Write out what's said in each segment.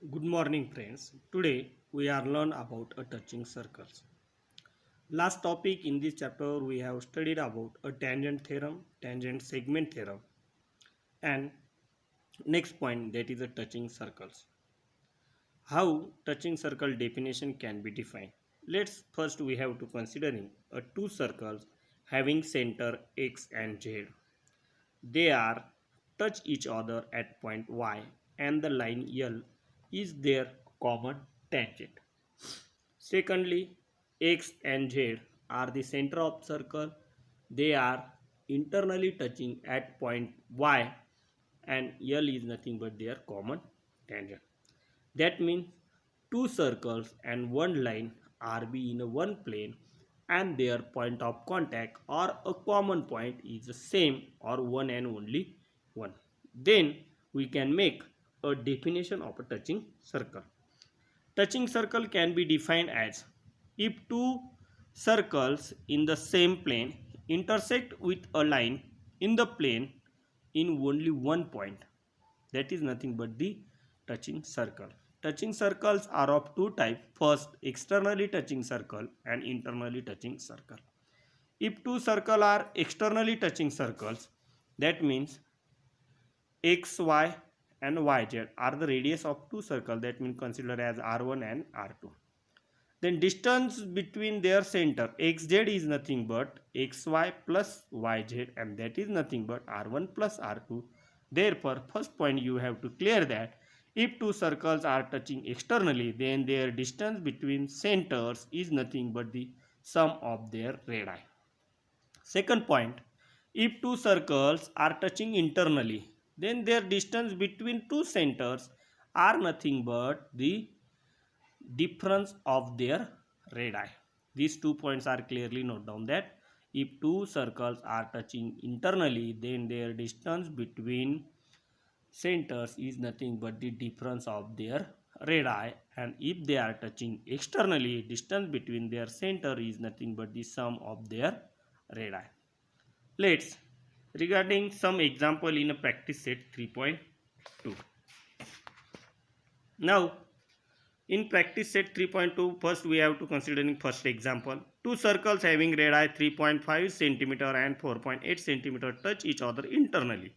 Good morning friends. Today we are learn about a touching circles. Last topic in this chapter we have studied about a tangent theorem, tangent segment theorem and next point that is a touching circles. How touching circle definition can be defined. Let's first we have to considering a two circles having center x and z. They are touch each other at point y and the line L is their common tangent. Secondly, X and Z are the center of circle. They are internally touching at point Y and L is nothing but their common tangent. That means two circles and one line are be in a one plane and their point of contact or a common point is the same or one and only one. Then we can make a definition of a touching circle. Touching circle can be defined as if two circles in the same plane intersect with a line in the plane in only one point. That is nothing but the touching circle. Touching circles are of two types. First, externally touching circle and internally touching circle. If two circles are externally touching circles, that means xy and yz are the radius of two circles, that means considered as r1 and r2. Then distance between their center xz is nothing but xy plus yz and that is nothing but r1 plus r2. Therefore first point you have to clear that if two circles are touching externally, then their distance between centers is nothing but the sum of their radii. Second point, if two circles are touching internally, then their distance between two centers are nothing but the difference of their radii. These 2 points are clearly noted down that if two circles are touching internally, then their distance between centers is nothing but the difference of their radii, and if they are touching externally, distance between their center is nothing but the sum of their radii. Let's regarding some example in a practice set 3.2. Now in practice set 3.2, first we have to considering first example. Two circles having radii 3.5 centimeter and 4.8 centimeter touch each other internally.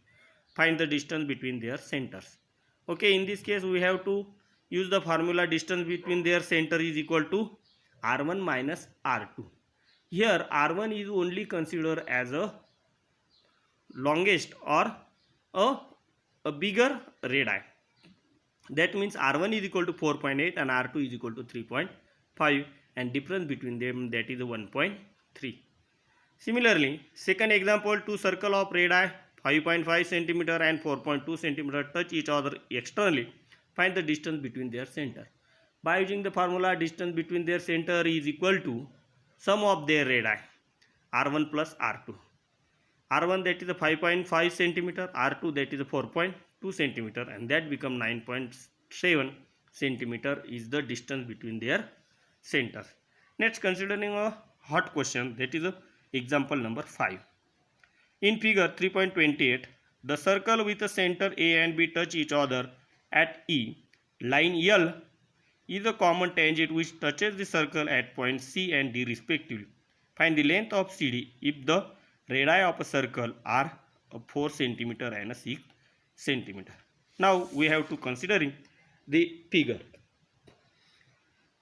Find the distance between their centers. Okay, in this case we have to use the formula distance between their center is equal to r1 minus r2. Here r1 is only considered as a longest or a bigger radii. That means r1 is equal to 4.8 and r2 is equal to 3.5 and difference between them that is 1.3. Similarly, second example, two circle of radii 5.5 centimeter and 4.2 centimeter touch each other externally. Find the distance between their center. By using the formula distance between their center is equal to sum of their radii r1 plus r2. r1 that is a 5.5 centimeter, r2 that is a 4.2 centimeter and that become 9.7 centimeter is the distance between their centers. Next, considering a hot question, that is a example number 5. In figure 3.28, the circle with the center A and B touch each other at E. Line L is a common tangent which touches the circle at points C and D respectively. Find the length of CD if the radii of a circle are 4 centimeter and a 6 centimeter. Now we have to considering the figure.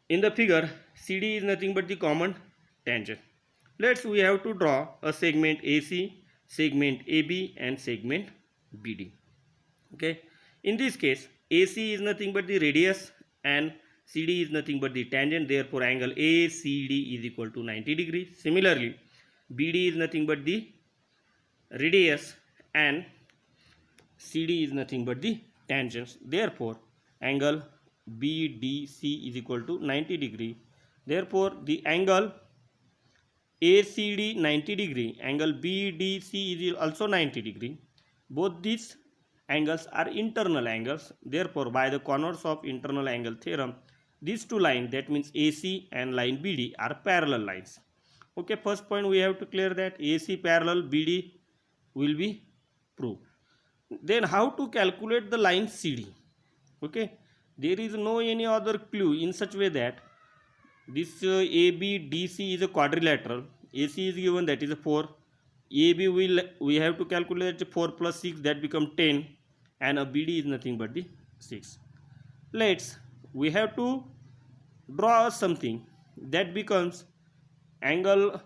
In the figure, CD is nothing but the common tangent. We have to draw a segment AC, segment AB and segment BD. Okay. In this case, AC is nothing but the radius and CD is nothing but the tangent. Therefore, angle ACD is equal to 90 degrees. Similarly, BD is nothing but the radius and CD is nothing but the tangents. Therefore, angle BDC is equal to 90 degree. Therefore, the angle ACD 90 degree, angle BDC is also 90 degree. Both these angles are internal angles. Therefore, by the converse of internal angle theorem, these two lines, that means AC and line BD, are parallel lines. Okay, first point we have to clear that AC parallel BD will be proved. Then how to calculate the line CD? Okay, There is no any other clue in such way that this ABDC is a quadrilateral. AC is given, that is a 4. AB we have to calculate 4 plus 6, that become 10, and a BD is nothing but the 6. We have to draw something that becomes angle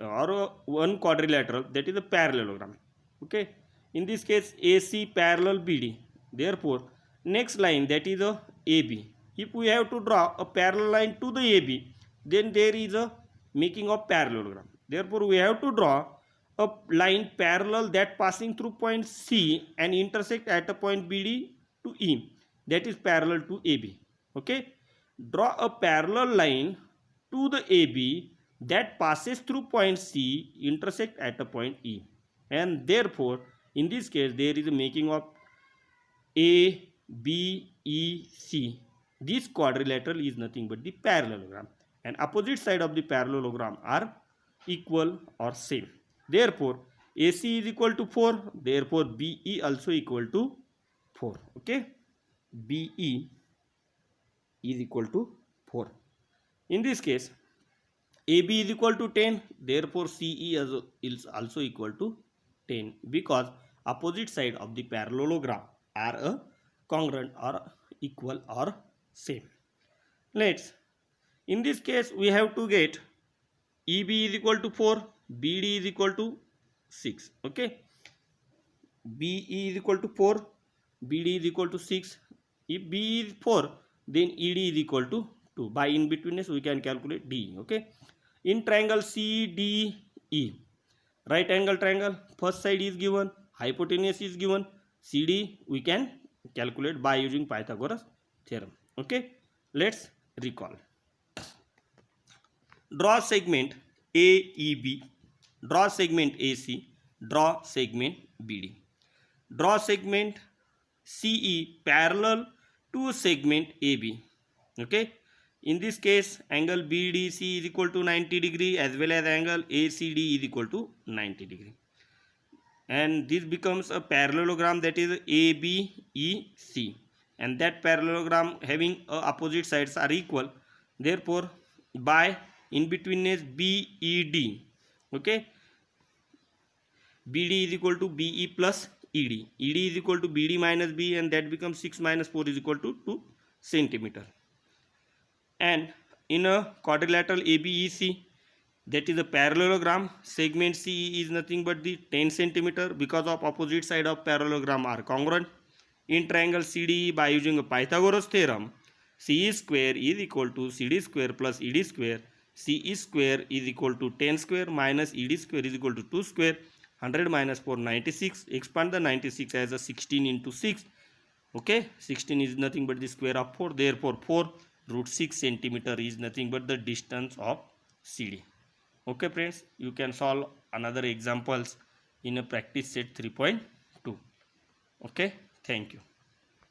or one quadrilateral, that is a parallelogram. Okay, in this case AC parallel BD. Therefore next line, that is a AB. If we have to draw a parallel line to the AB, then there is a making of parallelogram. Therefore we have to draw a line parallel that passing through point C and intersect at a point BD to E, that is parallel to AB. Okay, draw a parallel line to the AB that passes through point C, intersect at a point E, and therefore in this case there is a making of A, B, E, C. This quadrilateral is nothing but the parallelogram, and opposite side of the parallelogram are equal or same. Therefore AC is equal to 4, therefore BE also equal to 4. Okay, BE is equal to 4. In this case AB is equal to 10, therefore CE is also equal to 10, because opposite side of the parallelogram are a congruent or equal or same. In this case we have to get EB is equal to 4, BD is equal to 6. Okay, BE is equal to 4, BD is equal to 6. If B is 4, then ED is equal to 2. By in betweenness we can calculate D. Okay, in triangle CDE, right angle triangle, first side is given, hypotenuse is given, CD we can calculate by using Pythagoras theorem. Okay, let's recall. Draw segment AEB, draw segment AC, draw segment BD. Draw segment CE parallel to segment AB. Okay, in this case angle BDC is equal to 90 degree as well as angle ACD is equal to 90 degree, and this becomes a parallelogram, that is ABEC, and that parallelogram having opposite sides are equal. Therefore by in betweenness BED, okay, BD is equal to BE plus ED, ED is equal to BD minus B, and that becomes 6 minus 4 is equal to 2 centimeter. And in a quadrilateral ABEC, that is a parallelogram, segment CE is nothing but the 10 centimeter, because of opposite side of parallelogram are congruent. In triangle CDE, by using a Pythagoras theorem, CE square is equal to CD square plus ED square. CE square is equal to 10 square minus ED square is equal to 2 square. 100 minus 4, 96. Expand the 96 as a 16 into 6. Okay, 16 is nothing but the square of 4. Therefore 4 root 6 centimeter is nothing but the distance of CD. Okay friends, you can solve another examples in a practice set 3.2. Okay, thank you.